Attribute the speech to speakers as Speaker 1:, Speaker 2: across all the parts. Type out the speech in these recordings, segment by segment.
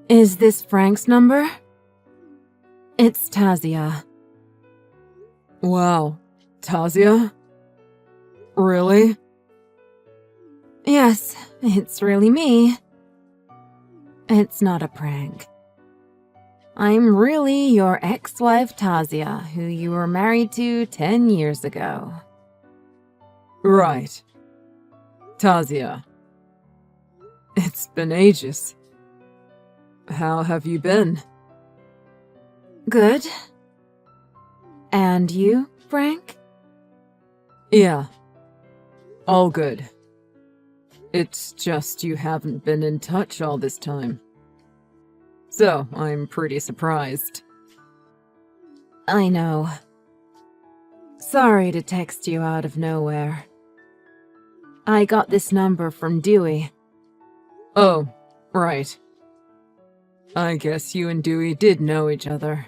Speaker 1: Is this Frank's number? It's Tazia.
Speaker 2: Wow, Tazia? Really?
Speaker 1: Yes, it's really me. It's not a prank. I'm really your ex-wife Tazia, who you were married to 10 years ago.
Speaker 2: Right. Tazia. It's been ages. How have you been?
Speaker 1: Good. And you, Frank?
Speaker 2: Yeah. All good. It's just you haven't been in touch all this time. So, I'm pretty surprised.
Speaker 1: I know. Sorry to text you out of nowhere. I got this number from Dewey.
Speaker 2: Oh, right. I guess you and Dewey did know each other.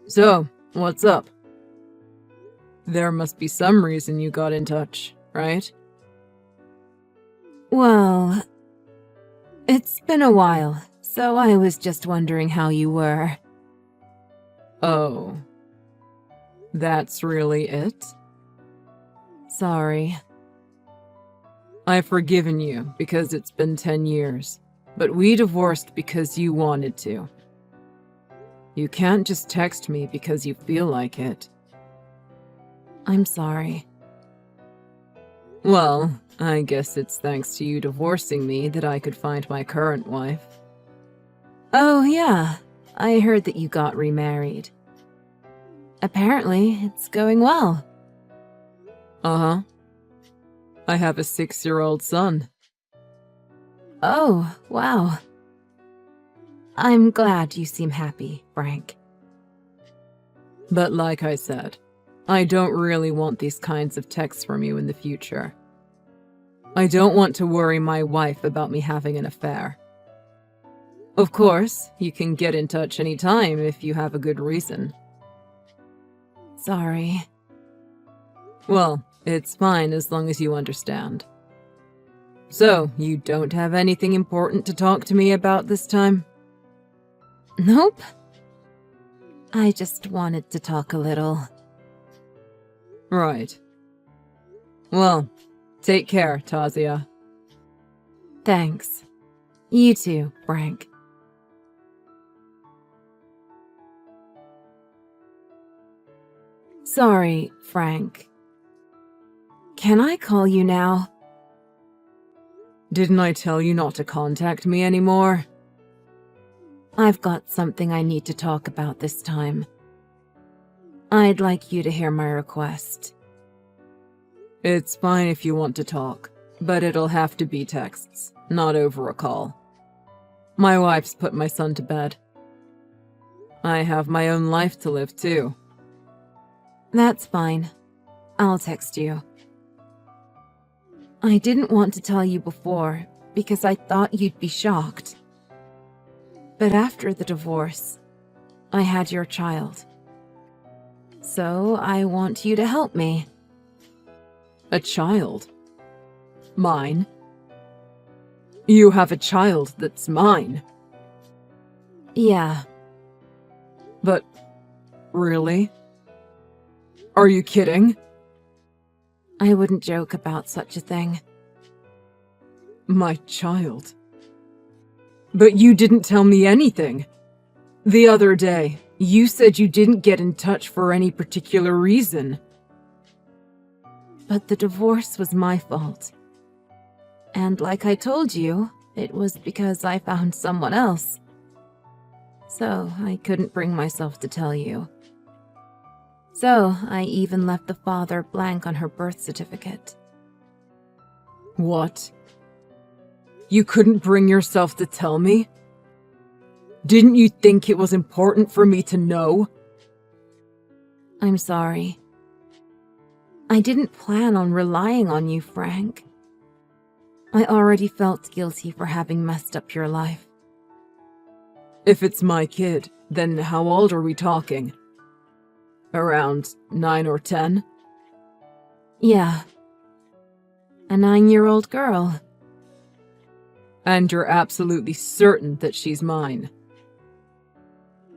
Speaker 2: So, what's up? There must be some reason you got in touch, right?
Speaker 1: Well, it's been a while, so I was just wondering how you were.
Speaker 2: Oh. That's really it?
Speaker 1: Sorry.
Speaker 2: I've forgiven you because it's been 10 years, but we divorced because you wanted to. You can't just text me because you feel like it.
Speaker 1: I'm sorry.
Speaker 2: Well, I guess it's thanks to you divorcing me that I could find my current wife.
Speaker 1: Oh, yeah. I heard that you got remarried. Apparently, it's going well.
Speaker 2: Uh-huh. I have a 6-year-old son.
Speaker 1: Oh, wow. I'm glad you seem happy, Frank.
Speaker 2: But like I said, I don't really want these kinds of texts from you in the future. I don't want to worry my wife about me having an affair. Of course, you can get in touch anytime if you have a good reason.
Speaker 1: Sorry.
Speaker 2: Well, it's fine as long as you understand. So, you don't have anything important to talk to me about this time?
Speaker 1: Nope. I just wanted to talk a little.
Speaker 2: Right. Well, take care, Tazia.
Speaker 1: Thanks. You too, Frank. Sorry, Frank. Can I call you now?
Speaker 2: Didn't I tell you not to contact me anymore?
Speaker 1: I've got something I need to talk about this time. I'd like you to hear my request.
Speaker 2: It's fine if you want to talk, but it'll have to be texts, not over a call. My wife's put my son to bed. I have my own life to live too.
Speaker 1: That's fine. I'll text you. I didn't want to tell you before because I thought you'd be shocked. But after the divorce, I had your child. So I want you to help me.
Speaker 2: A child? Mine? You have a child that's mine?
Speaker 1: Yeah.
Speaker 2: But, really? Are you kidding?
Speaker 1: I wouldn't joke about such a thing.
Speaker 2: My child? But you didn't tell me anything. The other day, you said you didn't get in touch for any particular reason.
Speaker 1: But the divorce was my fault. And like I told you, it was because I found someone else. So I couldn't bring myself to tell you. So I even left the father blank on her birth certificate.
Speaker 2: What? You couldn't bring yourself to tell me? Didn't you think it was important for me to know?
Speaker 1: I'm sorry. I didn't plan on relying on you, Frank. I already felt guilty for having messed up your life.
Speaker 2: If it's my kid, then how old are we talking? Around 9 or 10?
Speaker 1: Yeah. A 9-year-old girl.
Speaker 2: And you're absolutely certain that she's mine.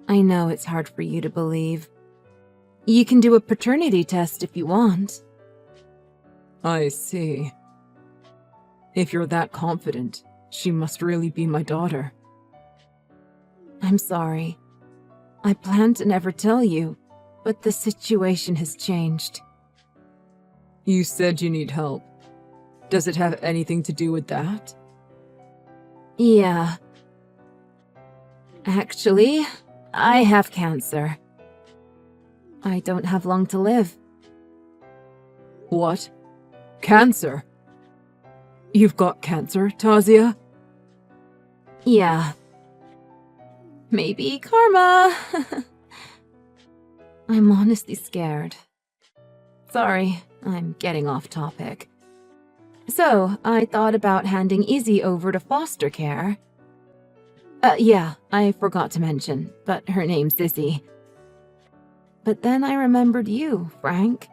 Speaker 1: I know it's hard for you to believe. You can do a paternity test if you want.
Speaker 2: I see. If you're that confident, she must really be my daughter.
Speaker 1: I'm sorry. I planned to never tell you, but the situation has changed.
Speaker 2: You said you need help. Does it have anything to do with that?
Speaker 1: Yeah. Actually, I have cancer. I don't have long to live.
Speaker 2: What? Cancer? You've got cancer, Tazia?
Speaker 1: Yeah. Maybe karma. I'm honestly scared. Sorry, I'm getting off topic. So, I thought about handing Izzy over to foster care. Yeah, I forgot to mention, but her name's Izzy. But then I remembered you, Frank.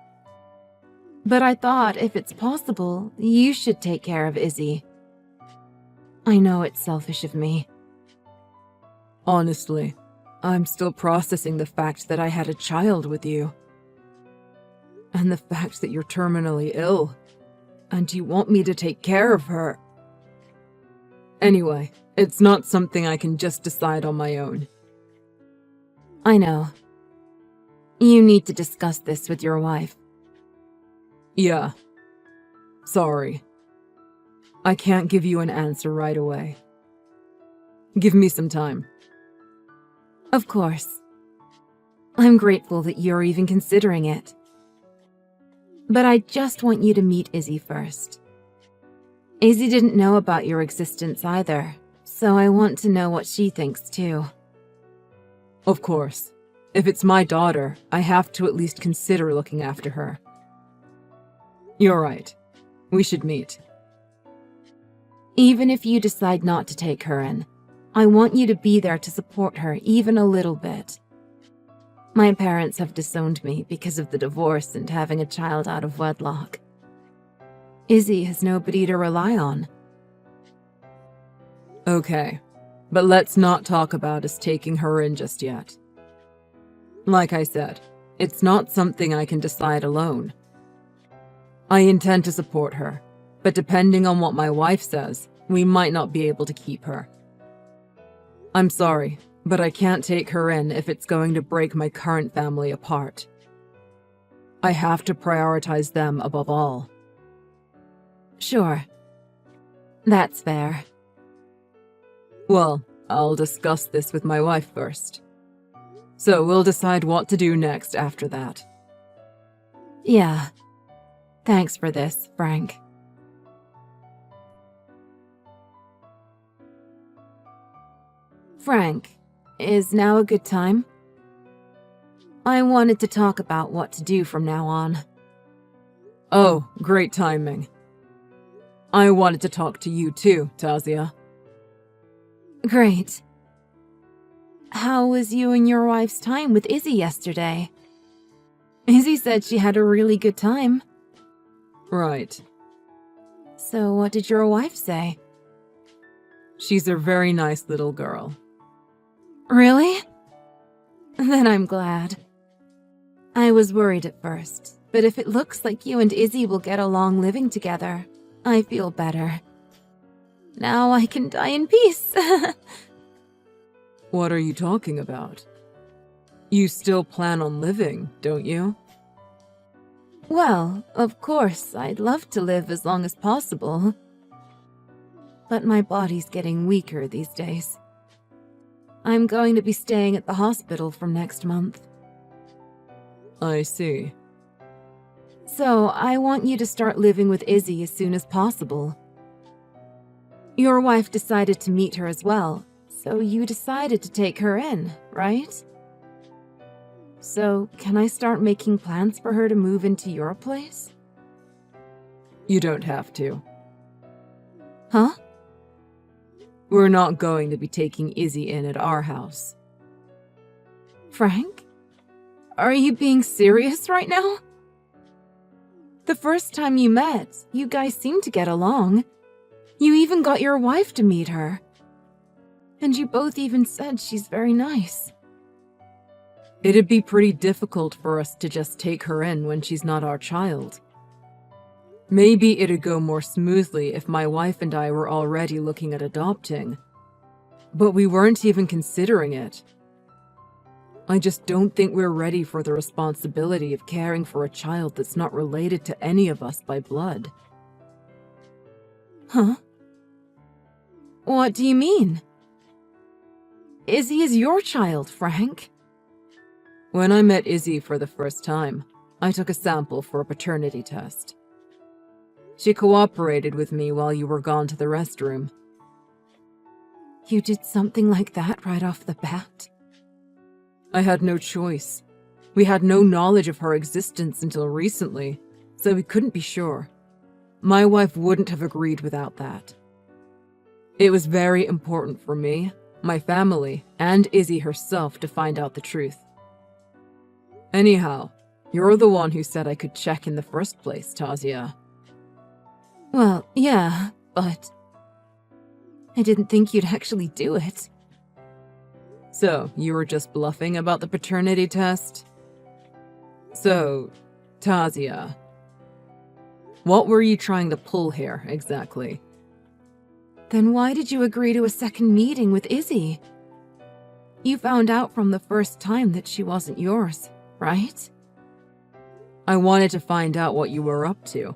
Speaker 1: But I thought if it's possible, you should take care of Izzy. I know it's selfish of me.
Speaker 2: Honestly, I'm still processing the fact that I had a child with you. And the fact that you're terminally ill. And you want me to take care of her. Anyway, it's not something I can just decide on my own.
Speaker 1: I know. You need to discuss this with your wife.
Speaker 2: Yeah. Sorry. I can't give you an answer right away. Give me some time.
Speaker 1: Of course. I'm grateful that you're even considering it. But I just want you to meet Izzy first. Izzy didn't know about your existence either, so I want to know what she thinks too.
Speaker 2: Of course. If it's my daughter, I have to at least consider looking after her. You're right. We should meet.
Speaker 1: Even if you decide not to take her in, I want you to be there to support her even a little bit. My parents have disowned me because of the divorce and having a child out of wedlock. Izzy has nobody to rely on.
Speaker 2: Okay, but let's not talk about us taking her in just yet. Like I said, it's not something I can decide alone. I intend to support her, but depending on what my wife says, we might not be able to keep her. I'm sorry, but I can't take her in if it's going to break my current family apart. I have to prioritize them above all.
Speaker 1: Sure. That's fair.
Speaker 2: Well, I'll discuss this with my wife first. So we'll decide what to do next after that.
Speaker 1: Yeah. Thanks for this, Frank. Frank, is now a good time? I wanted to talk about what to do from now on.
Speaker 2: Oh, great timing. I wanted to talk to you too, Tazia.
Speaker 1: Great. How was you and your wife's time with Izzy yesterday? Izzy said she had a really good time.
Speaker 2: Right.
Speaker 1: So what did your wife say?
Speaker 2: She's a very nice little girl.
Speaker 1: Really? Then I'm glad. I was worried at first, but if it looks like you and Izzy will get along living together, I feel better. Now I can die in peace.
Speaker 2: What are you talking about? You still plan on living, don't you?
Speaker 1: Well, of course, I'd love to live as long as possible. But my body's getting weaker these days. I'm going to be staying at the hospital from next month.
Speaker 2: I see.
Speaker 1: So I want you to start living with Izzy as soon as possible. Your wife decided to meet her as well, so you decided to take her in, right? So can I start making plans for her to move into your place?
Speaker 2: You don't have to.
Speaker 1: Huh?
Speaker 2: We're not going to be taking Izzy in at our house.
Speaker 1: Frank? Are you being serious right now? The first time you met, you guys seemed to get along. You even got your wife to meet her. And you both even said she's very nice.
Speaker 2: It'd be pretty difficult for us to just take her in when she's not our child. Maybe it'd go more smoothly if my wife and I were already looking at adopting. But we weren't even considering it. I just don't think we're ready for the responsibility of caring for a child that's not related to any of us by blood.
Speaker 1: Huh? What do you mean? Izzy is your child, Frank.
Speaker 2: When I met Izzy for the first time, I took a sample for a paternity test. She cooperated with me while you were gone to the restroom.
Speaker 1: You did something like that right off the bat?
Speaker 2: I had no choice. We had no knowledge of her existence until recently, so we couldn't be sure. My wife wouldn't have agreed without that. It was very important for me, my family, and Izzy herself to find out the truth. Anyhow, you're the one who said I could check in the first place, Tasia.
Speaker 1: Well, yeah, but I didn't think you'd actually do it.
Speaker 2: So, you were just bluffing about the paternity test? So, Tasia, what were you trying to pull here, exactly?
Speaker 1: Then why did you agree to a second meeting with Izzy? You found out from the first time that she wasn't yours, right?
Speaker 2: I wanted to find out what you were up to,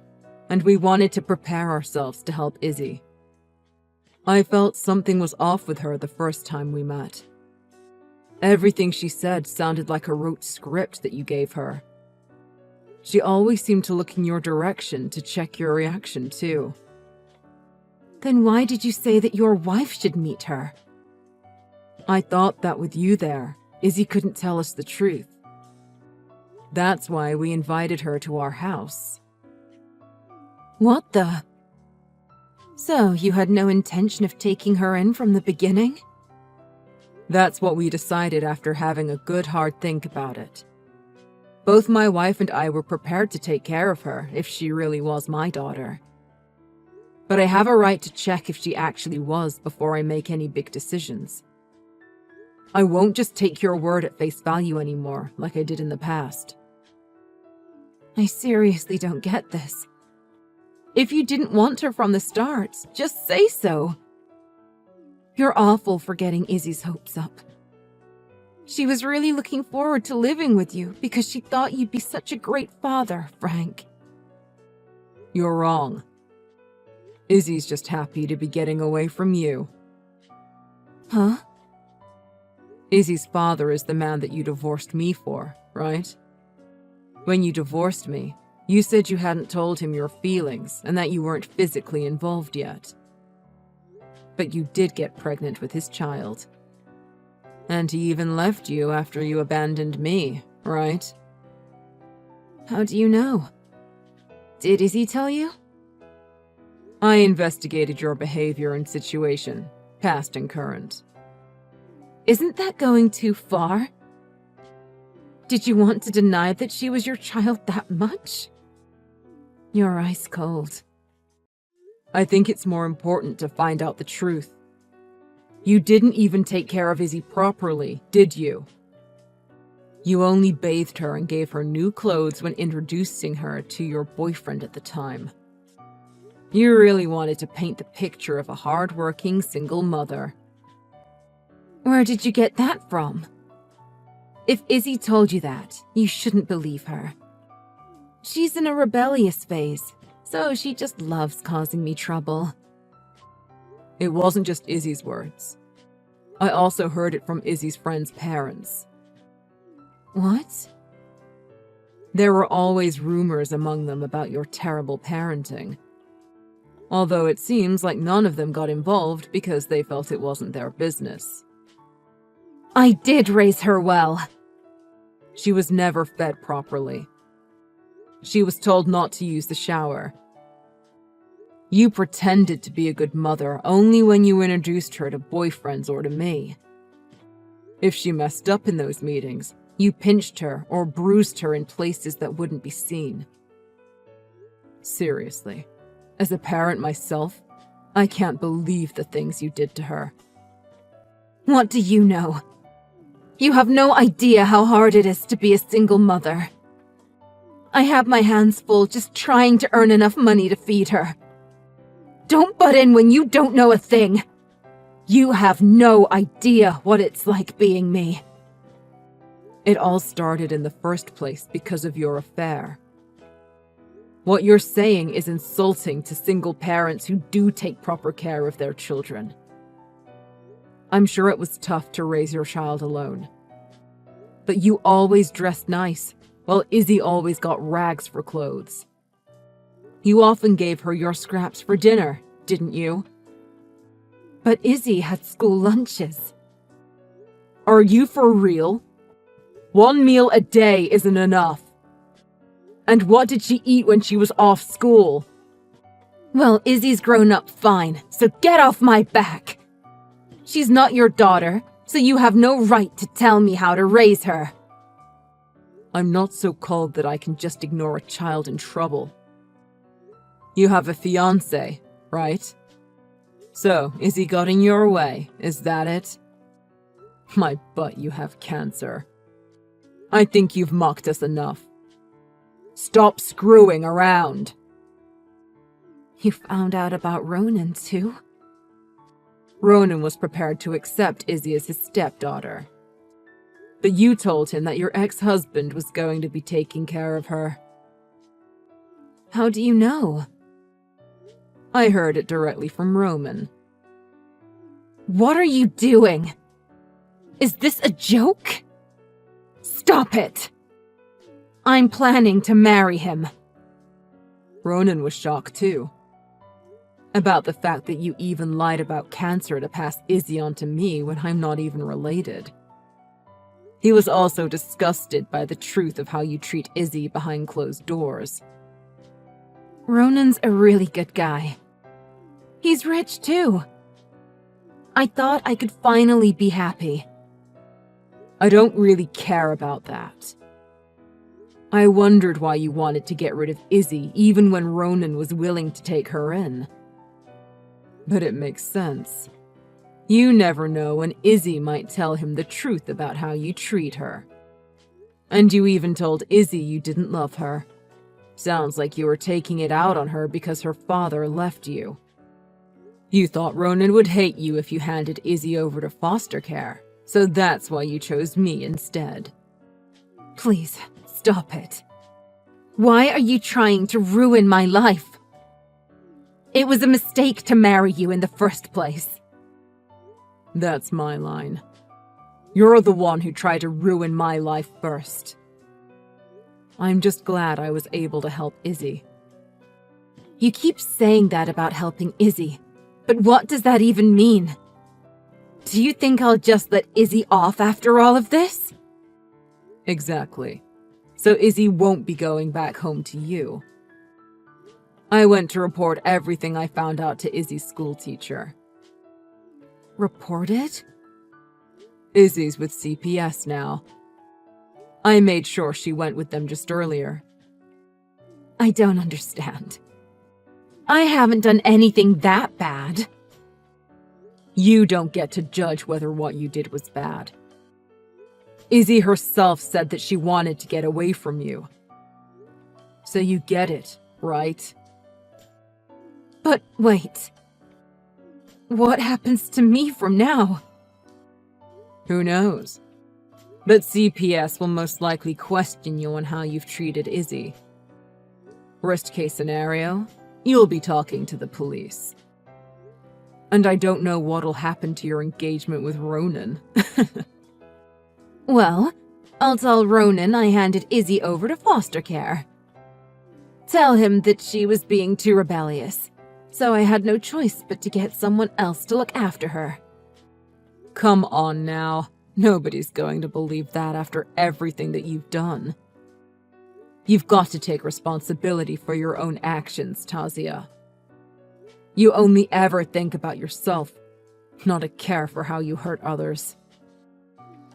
Speaker 2: and we wanted to prepare ourselves to help Izzy. I felt something was off with her the first time we met. Everything she said sounded like a rote script that you gave her. She always seemed to look in your direction to check your reaction, too.
Speaker 1: Then why did you say that your wife should meet her?
Speaker 2: I thought that with you there, Izzy couldn't tell us the truth. That's why we invited her to our house.
Speaker 1: What the? So you had no intention of taking her in from the beginning?
Speaker 2: That's what we decided after having a good hard think about it. Both my wife and I were prepared to take care of her if she really was my daughter. But I have a right to check if she actually was before I make any big decisions. I won't just take your word at face value anymore, like I did in the past.
Speaker 1: I seriously don't get this. If you didn't want her from the start, just say so. You're awful for getting Izzy's hopes up. She was really looking forward to living with you because she thought you'd be such a great father, Frank.
Speaker 2: You're wrong. Izzy's just happy to be getting away from you.
Speaker 1: Huh?
Speaker 2: Izzy's father is the man that you divorced me for, right? When you divorced me, you said you hadn't told him your feelings and that you weren't physically involved yet. But you did get pregnant with his child. And he even left you after you abandoned me, right?
Speaker 1: How do you know? Did Izzy tell you?
Speaker 2: I investigated your behavior and situation, past and current.
Speaker 1: Isn't that going too far? Did you want to deny that she was your child that much? You're ice cold.
Speaker 2: I think it's more important to find out the truth. You didn't even take care of Izzy properly, did you? You only bathed her and gave her new clothes when introducing her to your boyfriend at the time. You really wanted to paint the picture of a hard-working single mother.
Speaker 1: Where did you get that from? If Izzy told you that, you shouldn't believe her. She's in a rebellious phase, so she just loves causing me trouble.
Speaker 2: It wasn't just Izzy's words. I also heard it from Izzy's friends' parents.
Speaker 1: What?
Speaker 2: There were always rumors among them about your terrible parenting. Although it seems like none of them got involved because they felt it wasn't their business.
Speaker 1: I did raise her well.
Speaker 2: She was never fed properly. She was told not to use the shower. You pretended to be a good mother only when you introduced her to boyfriends or to me. If she messed up in those meetings, you pinched her or bruised her in places that wouldn't be seen. Seriously, as a parent myself, I can't believe the things you did to her.
Speaker 1: What do you know? You have no idea how hard it is to be a single mother. I have my hands full just trying to earn enough money to feed her. Don't butt in when you don't know a thing. You have no idea what it's like being me.
Speaker 2: It all started in the first place because of your affair. What you're saying is insulting to single parents who do take proper care of their children. I'm sure it was tough to raise your child alone. But you always dressed nice, while Izzy always got rags for clothes. You often gave her your scraps for dinner, didn't you?
Speaker 1: But Izzy had school lunches.
Speaker 2: Are you for real? 1 meal a day isn't enough. And what did she eat when she was off school?
Speaker 1: Well, Izzy's grown up fine, so get off my back. She's not your daughter, so you have no right to tell me how to raise her.
Speaker 2: I'm not so cold that I can just ignore a child in trouble. You have a fiancé, right? So, Izzy got in your way, is that it? My butt, you have cancer. I think you've mocked us enough. Stop screwing around.
Speaker 1: You found out about Ronan, too?
Speaker 2: Ronan was prepared to accept Izzy as his stepdaughter. But you told him that your ex-husband was going to be taking care of her.
Speaker 1: How do you know?
Speaker 2: I heard it directly from Roman.
Speaker 1: What are you doing? Is this a joke? Stop it! I'm planning to marry him.
Speaker 2: Ronan was shocked too. About the fact that you even lied about cancer to pass Izzy on to me when I'm not even related. He was also disgusted by the truth of how you treat Izzy behind closed doors.
Speaker 1: Ronan's a really good guy. He's rich too. I thought I could finally be happy.
Speaker 2: I don't really care about that. I wondered why you wanted to get rid of Izzy even when Ronan was willing to take her in. But it makes sense. You never know when Izzy might tell him the truth about how you treat her. And you even told Izzy you didn't love her. Sounds like you were taking it out on her because her father left you. You thought Ronan would hate you if you handed Izzy over to foster care, so that's why you chose me instead.
Speaker 1: Please, stop it. Why are you trying to ruin my life? It was a mistake to marry you in the first place.
Speaker 2: That's my line. You're the one who tried to ruin my life first. I'm just glad I was able to help Izzy.
Speaker 1: You keep saying that about helping Izzy, but what does that even mean? Do you think I'll just let Izzy off after all of this?
Speaker 2: Exactly. So Izzy won't be going back home to you. I went to report everything I found out to Izzy's school teacher.
Speaker 1: Reported?
Speaker 2: Izzy's with CPS now. I made sure she went with them just earlier.
Speaker 1: I don't understand. I haven't done anything that bad.
Speaker 2: You don't get to judge whether what you did was bad. Izzy herself said that she wanted to get away from you. So you get it, right?
Speaker 1: But wait. What happens to me from now?
Speaker 2: Who knows? But CPS will most likely question you on how you've treated Izzy. Worst case scenario, you'll be talking to the police. And I don't know what'll happen to your engagement with Ronan.
Speaker 1: Well, I'll tell Ronan I handed Izzy over to foster care. Tell him that she was being too rebellious, so I had no choice but to get someone else to look after her.
Speaker 2: Come on now. Nobody's going to believe that after everything that you've done. You've got to take responsibility for your own actions, Tasia. You only ever think about yourself, not a care for how you hurt others.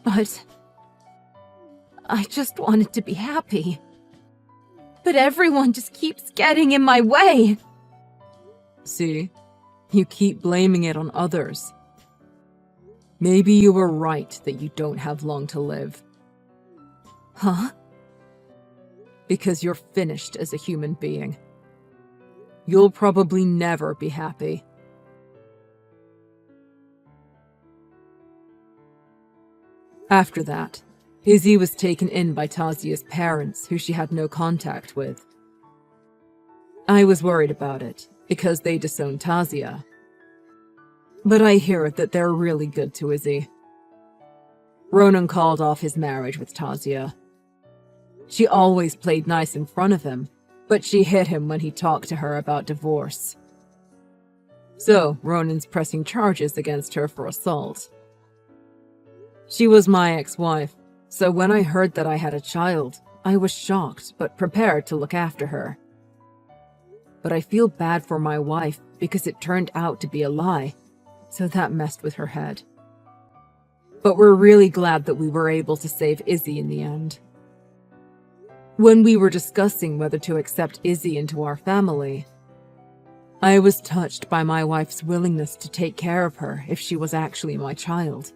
Speaker 1: But I just wanted to be happy. But everyone just keeps getting in my way.
Speaker 2: See? You keep blaming it on others. Maybe you were right that you don't have long to live.
Speaker 1: Huh?
Speaker 2: Because you're finished as a human being. You'll probably never be happy. After that, Izzy was taken in by Tazia's parents, who she had no contact with. I was worried about it, because they disowned Tazia. But I hear that they're really good to Izzy. Ronan called off his marriage with Tazia. She always played nice in front of him, but she hit him when he talked to her about divorce. So, Ronan's pressing charges against her for assault. She was my ex-wife, so when I heard that I had a child, I was shocked but prepared to look after her. But I feel bad for my wife because it turned out to be a lie, so that messed with her head. But we're really glad that we were able to save Izzy in the end. When we were discussing whether to accept Izzy into our family, I was touched by my wife's willingness to take care of her if she was actually my child.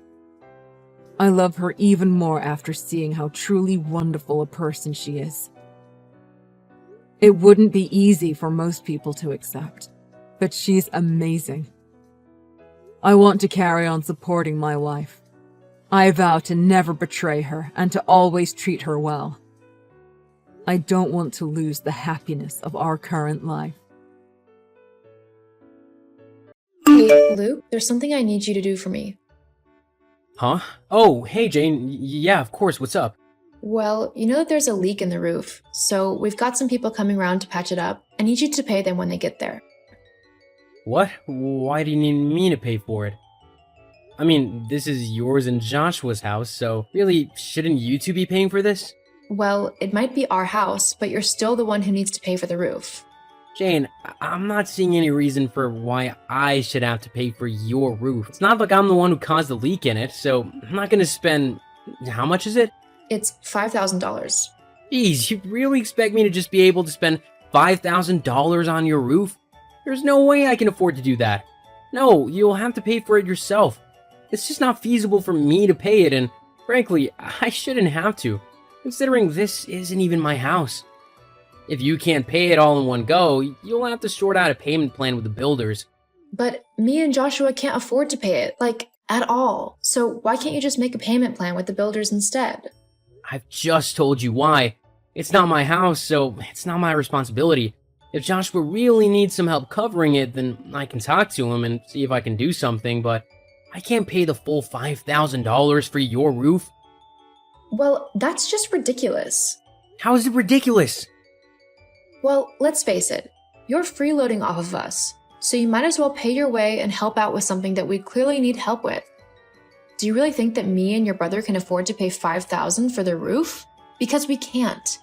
Speaker 2: I love her even more after seeing how truly wonderful a person she is. It wouldn't be easy for most people to accept, but she's amazing. I want to carry on supporting my wife. I vow to never betray her and to always treat her well. I don't want to lose the happiness of our current life.
Speaker 3: Hey, Luke, there's something I need you to do for me.
Speaker 4: Huh? Oh, hey Jane. Yeah, of course, what's up?
Speaker 3: Well, you know that there's a leak in the roof, so we've got some people coming around to patch it up. I need you to pay them when they get there.
Speaker 4: What? Why do you need me to pay for it? I mean, this is yours and Joshua's house, so really, shouldn't you two be paying for this?
Speaker 3: Well, it might be our house, but you're still the one who needs to pay for the roof.
Speaker 4: Jane, I'm not seeing any reason for why I should have to pay for your roof. It's not like I'm the one who caused the leak in it, so I'm not gonna spend... How much is it?
Speaker 3: It's $5,000.
Speaker 4: Jeez, you really expect me to just be able to spend $5,000 on your roof? There's no way I can afford to do that. No, you'll have to pay for it yourself. It's just not feasible for me to pay it, and frankly, I shouldn't have to, considering this isn't even my house. If you can't pay it all in one go, you'll have to sort out a payment plan with the builders.
Speaker 3: But me and Joshua can't afford to pay it, at all. So why can't you just make a payment plan with the builders instead?
Speaker 4: I've just told you why. It's not my house, so it's not my responsibility. If Joshua really needs some help covering it, then I can talk to him and see if I can do something, but I can't pay the full $5,000 for your roof.
Speaker 3: Well, that's just ridiculous.
Speaker 4: How is it ridiculous?
Speaker 3: Well, let's face it, you're freeloading off of us, so you might as well pay your way and help out with something that we clearly need help with. Do you really think that me and your brother can afford to pay $5,000 for the roof? Because we can't.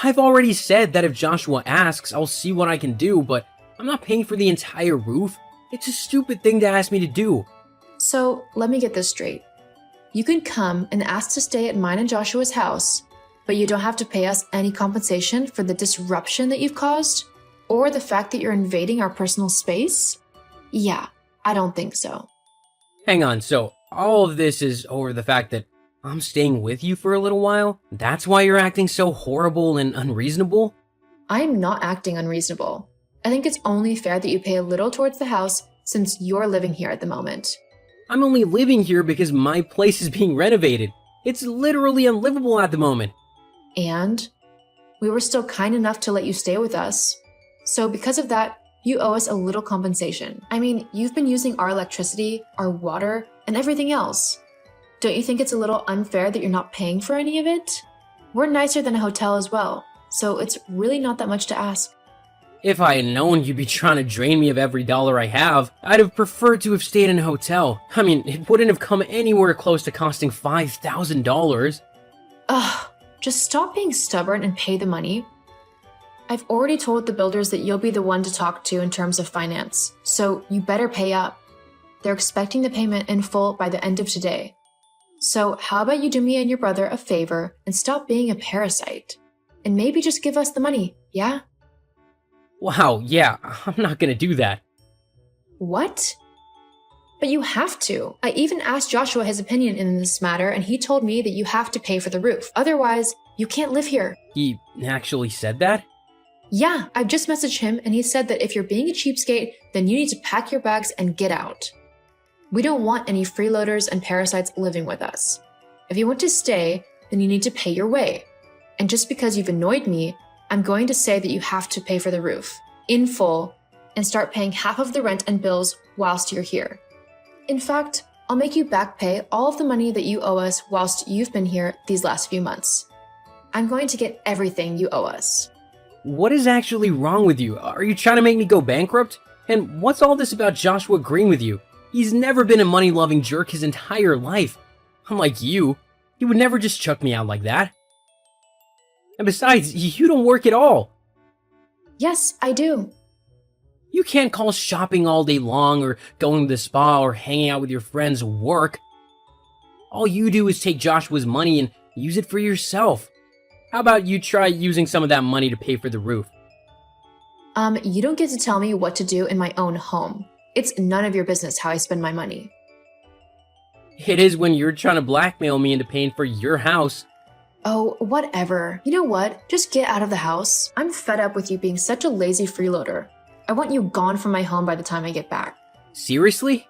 Speaker 4: I've already said that if Joshua asks, I'll see what I can do, but I'm not paying for the entire roof. It's a stupid thing to ask me to do.
Speaker 3: So, let me get this straight. You can come and ask to stay at mine and Joshua's house, but you don't have to pay us any compensation for the disruption that you've caused, or the fact that you're invading our personal space? Yeah, I don't think so.
Speaker 4: Hang on, so all of this is over the fact that I'm staying with you for a little while? That's why you're acting so horrible and unreasonable?
Speaker 3: I'm not acting unreasonable. I think it's only fair that you pay a little towards the house since you're living here at the moment.
Speaker 4: I'm only living here because my place is being renovated. It's literally unlivable at the moment.
Speaker 3: And we were still kind enough to let you stay with us. So because of that, you owe us a little compensation. I mean, you've been using our electricity, our water, and everything else. Don't you think it's a little unfair that you're not paying for any of it? We're nicer than a hotel as well, so it's really not that much to ask.
Speaker 4: If I had known you'd be trying to drain me of every dollar I have, I'd have preferred to have stayed in a hotel. I mean, it wouldn't have come anywhere close to costing $5,000.
Speaker 3: Ugh, just stop being stubborn and pay the money. I've already told the builders that you'll be the one to talk to in terms of finance, so you better pay up. They're expecting the payment in full by the end of today. So how about you do me and your brother a favor and stop being a parasite? And maybe just give us the money, yeah?
Speaker 4: Wow, yeah, I'm not gonna do that.
Speaker 3: What? But you have to. I even asked Joshua his opinion in this matter, and he told me that you have to pay for the roof. Otherwise, you can't live here.
Speaker 4: He actually said that?
Speaker 3: Yeah, I've just messaged him, and he said that if you're being a cheapskate, then you need to pack your bags and get out. We don't want any freeloaders and parasites living with us. If you want to stay, then you need to pay your way. And just because you've annoyed me, I'm going to say that you have to pay for the roof, in full, and start paying half of the rent and bills whilst you're here. In fact, I'll make you back pay all of the money that you owe us whilst you've been here these last few months. I'm going to get everything you owe us.
Speaker 4: What is actually wrong with you? Are you trying to make me go bankrupt? And what's all this about Joshua agreeing with you? He's never been a money-loving jerk his entire life. Unlike you, he would never just chuck me out like that. And besides, you don't work at all.
Speaker 3: Yes, I do.
Speaker 4: You can't call shopping all day long or going to the spa or hanging out with your friends work. All you do is take Joshua's money and use it for yourself. How about you try using some of that money to pay for the roof?
Speaker 3: You don't get to tell me what to do in my own home. It's none of your business how I spend my money.
Speaker 4: It is when you're trying to blackmail me into paying for your house.
Speaker 3: Oh, whatever. You know what? Just get out of the house. I'm fed up with you being such a lazy freeloader. I want you gone from my home by the time I get back.
Speaker 4: Seriously?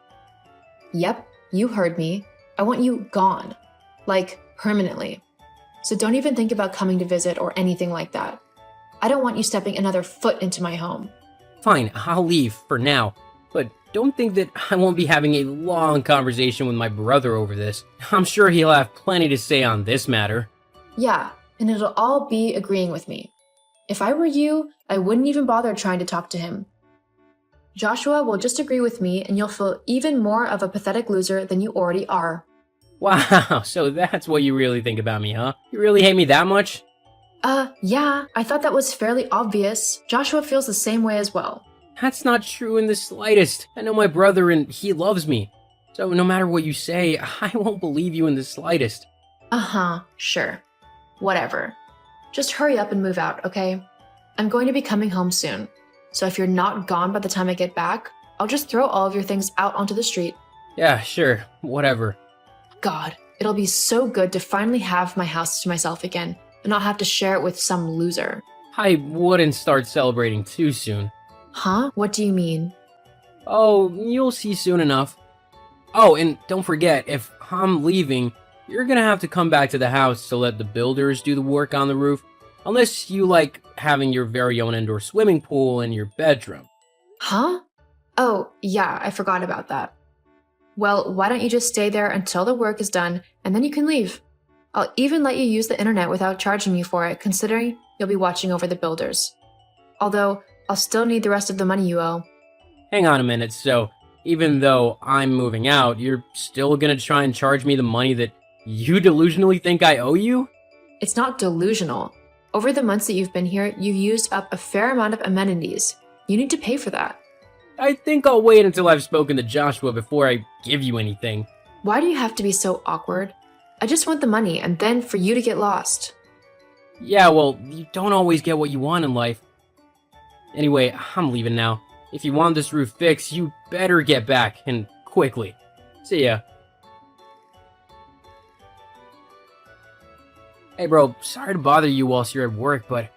Speaker 3: Yep, you heard me. I want you gone. Like, permanently. So don't even think about coming to visit or anything like that. I don't want you stepping another foot into my home.
Speaker 4: Fine, I'll leave for now. But don't think that I won't be having a long conversation with my brother over this. I'm sure he'll have plenty to say on this matter.
Speaker 3: Yeah, and it'll all be agreeing with me. If I were you, I wouldn't even bother trying to talk to him. Joshua will just agree with me, and you'll feel even more of a pathetic loser than you already are.
Speaker 4: Wow, so that's what you really think about me, huh? You really hate me that much?
Speaker 3: Yeah, I thought that was fairly obvious. Joshua feels the same way as well.
Speaker 4: That's not true in the slightest. I know my brother and he loves me. So no matter what you say, I won't believe you in the slightest.
Speaker 3: Uh-huh, sure. Whatever. Just hurry up and move out, okay? I'm going to be coming home soon. So if you're not gone by the time I get back, I'll just throw all of your things out onto the street.
Speaker 4: Yeah, sure, whatever.
Speaker 3: God, it'll be so good to finally have my house to myself again and not have to share it with some loser.
Speaker 4: I wouldn't start celebrating too soon.
Speaker 3: Huh? What do you mean?
Speaker 4: Oh, you'll see soon enough. Oh, and don't forget, if I'm leaving, you're gonna have to come back to the house to let the builders do the work on the roof. Unless you like having your very own indoor swimming pool in your bedroom.
Speaker 3: Huh? Oh, yeah, I forgot about that. Well, why don't you just stay there until the work is done, and then you can leave. I'll even let you use the internet without charging you for it, considering you'll be watching over the builders. Although, I'll still need the rest of the money you owe.
Speaker 4: Hang on a minute, so even though I'm moving out, you're still gonna try and charge me the money that you delusionally think I owe you?
Speaker 3: It's not delusional. Over the months that you've been here, you've used up a fair amount of amenities. You need to pay for that.
Speaker 4: I think I'll wait until I've spoken to Joshua before I give you anything.
Speaker 3: Why do you have to be so awkward? I just want the money, and then for you to get lost.
Speaker 4: Yeah, well, you don't always get what you want in life. Anyway, I'm leaving now. If you want this roof fixed, you better get back, and quickly. See ya. Hey bro, sorry to bother you whilst you're at work, but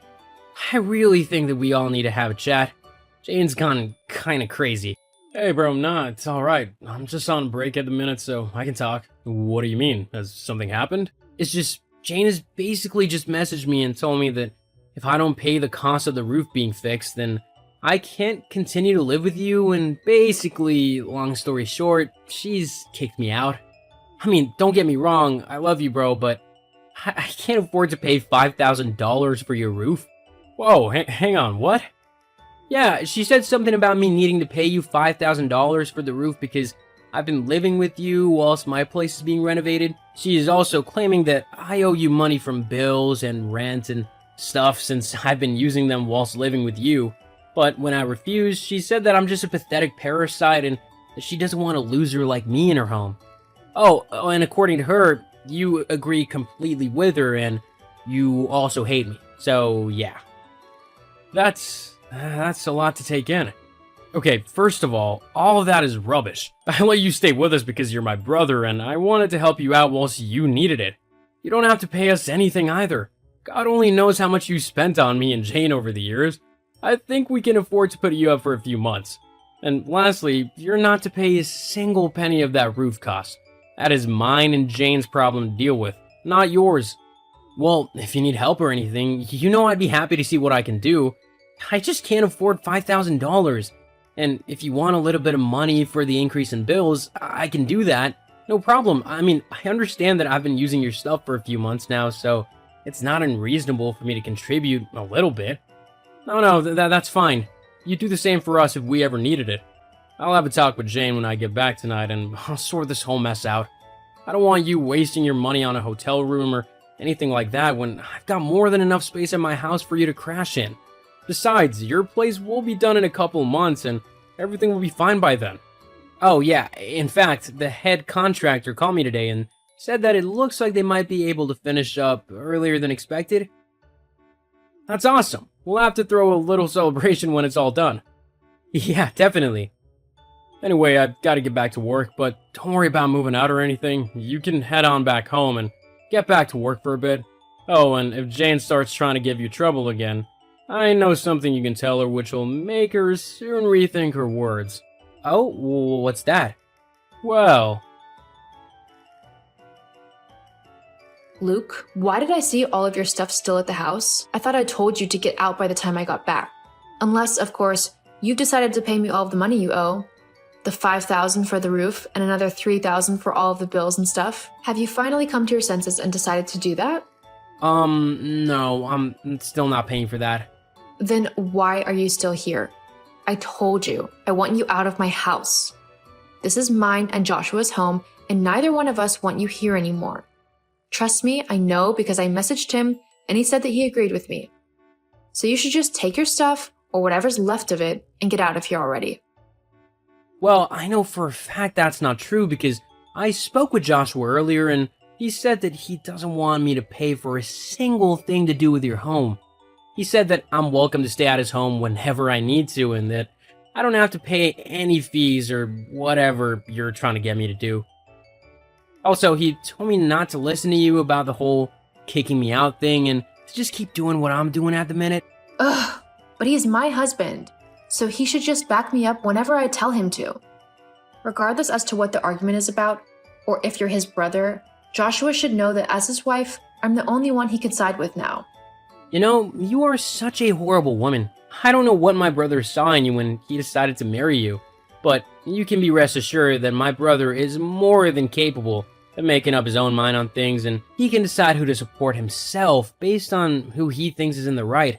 Speaker 4: I really think that we all need to have a chat. Jane's gone kinda crazy. Hey bro, nah, it's alright. I'm just on break at the minute, so I can talk. What do you mean? Has something happened? It's just, Jane has basically just messaged me and told me that if I don't pay the cost of the roof being fixed, then I can't continue to live with you, and basically, long story short, she's kicked me out. I mean, don't get me wrong, I love you bro, but I can't afford to pay $5,000 for your roof. Whoa, hang on, what? Yeah, she said something about me needing to pay you $5,000 for the roof because I've been living with you whilst my place is being renovated. She is also claiming that I owe you money from bills and rent and stuff since I've been using them whilst living with you. But when I refused, she said that I'm just a pathetic parasite and that she doesn't want a loser like me in her home. Oh, and according to her, you agree completely with her and you also hate me. So, yeah. That's That's a lot to take in. Okay, first of all of that is rubbish. I let you stay with us because you're my brother, and I wanted to help you out whilst you needed it. You don't have to pay us anything either. God only knows how much you spent on me and Jane over the years. I think we can afford to put you up for a few months. And lastly, you're not to pay a single penny of that roof cost. That is mine and Jane's problem to deal with, not yours. Well, if you need help or anything, you know I'd be happy to see what I can do. I just can't afford $5,000. And if you want a little bit of money for the increase in bills, I can do that. No problem. I mean, I understand that I've been using your stuff for a few months now, so it's not unreasonable for me to contribute a little bit. No, that's fine. You do the same for us if we ever needed it. I'll have a talk with Jane when I get back tonight, and I'll sort this whole mess out. I don't want you wasting your money on a hotel room or anything like that when I've got more than enough space at my house for you to crash in. Besides, your place will be done in a couple of months, and everything will be fine by then. Oh yeah, in fact, the head contractor called me today and said that it looks like they might be able to finish up earlier than expected. That's awesome. We'll have to throw a little celebration when it's all done. Yeah, definitely. Anyway, I've got to get back to work, but don't worry about moving out or anything. You can head on back home and get back to work for a bit. Oh, and if Jane starts trying to give you trouble again, I know something you can tell her which will make her soon rethink her words. Oh, what's that? Well...
Speaker 3: Luke, why did I see all of your stuff still at the house? I thought I told you to get out by the time I got back. Unless, of course, you've decided to pay me all of the money you owe. The $5,000 for the roof and another $3,000 for all of the bills and stuff. Have you finally come to your senses and decided to do that?
Speaker 4: No, I'm still not paying for that.
Speaker 3: Then why are you still here? I told you, I want you out of my house. This is mine and Joshua's home, and neither one of us want you here anymore. Trust me, I know because I messaged him and he said that he agreed with me. So you should just take your stuff, or whatever's left of it, and get out of here already.
Speaker 4: Well, I know for a fact that's not true because I spoke with Joshua earlier and he said that he doesn't want me to pay for a single thing to do with your home. He said that I'm welcome to stay at his home whenever I need to and that I don't have to pay any fees or whatever you're trying to get me to do. Also, he told me not to listen to you about the whole kicking me out thing and to just keep doing what I'm doing at the minute.
Speaker 3: Ugh, but he is my husband, so he should just back me up whenever I tell him to. Regardless as to what the argument is about, or if you're his brother, Joshua should know that as his wife, I'm the only one he can side with now.
Speaker 4: You know, you are such a horrible woman. I don't know what my brother saw in you when he decided to marry you, but you can be rest assured that my brother is more than capable of making up his own mind on things, and he can decide who to support himself based on who he thinks is in the right.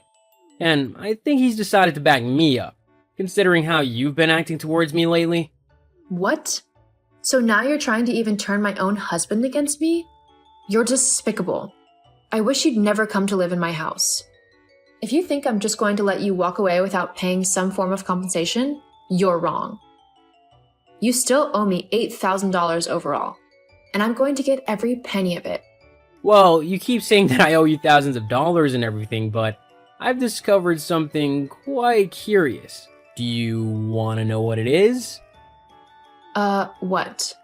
Speaker 4: And I think he's decided to back me up, considering how you've been acting towards me lately.
Speaker 3: What? So now you're trying to even turn my own husband against me? You're despicable. I wish you'd never come to live in my house. If you think I'm just going to let you walk away without paying some form of compensation, you're wrong. You still owe me $8,000 overall, and I'm going to get every penny of it.
Speaker 4: Well, you keep saying that I owe you thousands of dollars and everything, but I've discovered something quite curious. Do you want to know what it is?
Speaker 3: What?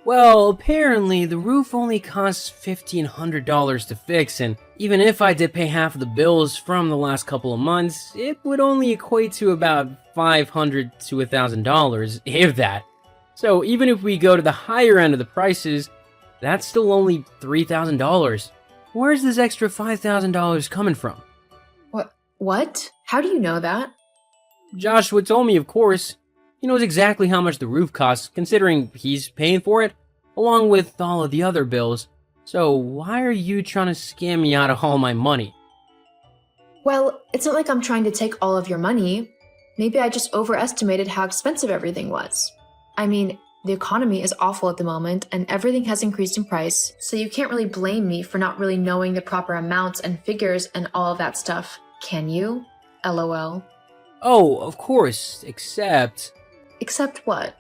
Speaker 4: Well, apparently the roof only costs $1,500 to fix, and even if I did pay half of the bills from the last couple of months, it would only equate to about $500 to $1,000, if that. So even if we go to the higher end of the prices, that's still only $3,000. Where's this extra $5,000 coming from?
Speaker 3: What? How do you know that?
Speaker 4: Joshua told me, of course. He knows exactly how much the roof costs, considering he's paying for it, along with all of the other bills. So why are you trying to scam me out of all my money?
Speaker 3: Well, it's not like I'm trying to take all of your money. Maybe I just overestimated how expensive everything was. I mean, the economy is awful at the moment, and everything has increased in price, so you can't really blame me for not really knowing the proper amounts and figures and all of that stuff, can you? LOL.
Speaker 4: Oh, of course, except...
Speaker 3: Except what?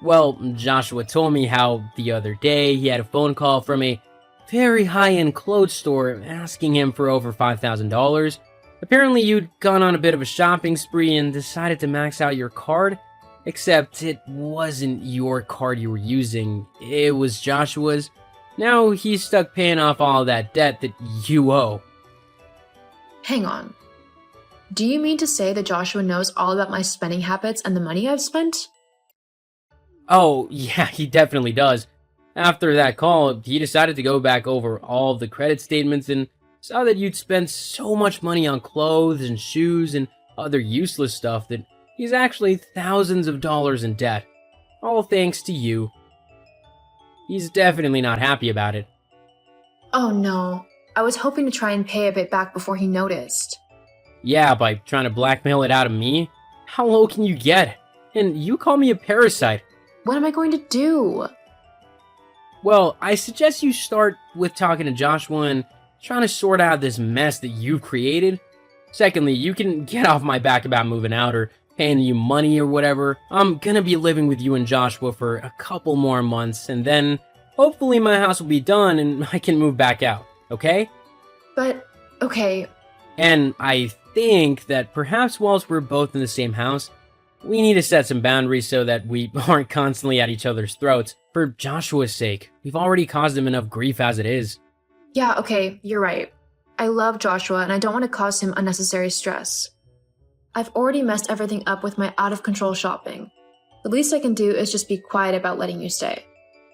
Speaker 4: Well, Joshua told me how the other day he had a phone call from a very high-end clothes store asking him for over $5,000, Apparently you'd gone on a bit of a shopping spree and decided to max out your card, except it wasn't your card you were using, it was Joshua's. Now he's stuck paying off all that debt that you owe.
Speaker 3: Hang on. Do you mean to say that Joshua knows all about my spending habits and the money I've spent?
Speaker 4: Oh, yeah, he definitely does. After that call, he decided to go back over all of the credit statements and saw that you'd spent so much money on clothes and shoes and other useless stuff that he's actually thousands of dollars in debt. All thanks to you. He's definitely not happy about it.
Speaker 3: Oh no. I was hoping to try and pay a bit back before he noticed.
Speaker 4: Yeah, by trying to blackmail it out of me? How low can you get? And you call me a parasite.
Speaker 3: What am I going to do?
Speaker 4: Well, I suggest you start with talking to Joshua and trying to sort out this mess that you've created. Secondly, you can get off my back about moving out or paying you money or whatever. I'm gonna be living with you and Joshua for a couple more months, and then hopefully my house will be done and I can move back out, okay?
Speaker 3: But, okay.
Speaker 4: And I think that perhaps whilst we're both in the same house, we need to set some boundaries so that we aren't constantly at each other's throats. For Joshua's sake, we've already caused him enough grief as it is.
Speaker 3: Yeah, okay, you're right. I love Joshua and I don't want to cause him unnecessary stress. I've already messed everything up with my out-of-control shopping. The least I can do is just be quiet about letting you stay.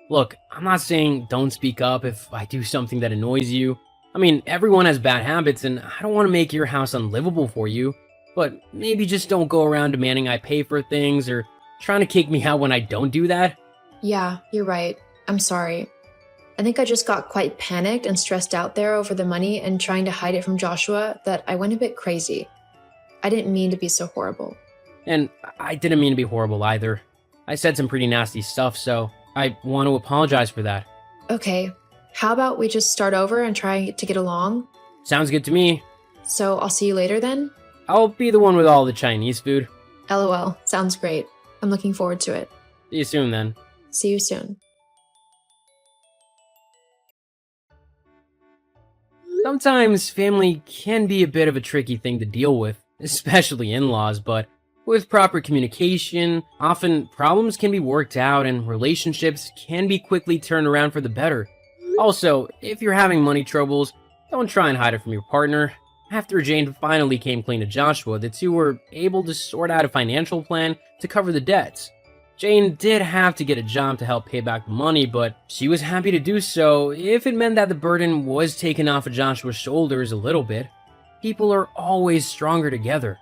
Speaker 4: Look, I'm not saying don't speak up if I do something that annoys you. I mean, everyone has bad habits and I don't want to make your house unlivable for you. But maybe just don't go around demanding I pay for things or trying to kick me out when I don't do that.
Speaker 3: Yeah, you're right. I'm sorry. I think I just got quite panicked and stressed out there over the money and trying to hide it from Joshua that I went a bit crazy. I didn't mean to be so horrible.
Speaker 4: And I didn't mean to be horrible either. I said some pretty nasty stuff, so I want to apologize for that.
Speaker 3: Okay, how about we just start over and try to get along?
Speaker 4: Sounds good to me.
Speaker 3: So I'll see you later then?
Speaker 4: I'll be the one with all the Chinese food.
Speaker 3: LOL, sounds great. I'm looking forward to it.
Speaker 4: See you soon then.
Speaker 3: See you soon.
Speaker 4: Sometimes family can be a bit of a tricky thing to deal with, especially in-laws, but with proper communication, often problems can be worked out and relationships can be quickly turned around for the better. Also, if you're having money troubles, don't try and hide it from your partner. After Jane finally came clean to Joshua, the two were able to sort out a financial plan to cover the debts. Jane did have to get a job to help pay back the money, but she was happy to do so if it meant that the burden was taken off of Joshua's shoulders a little bit. People are always stronger together.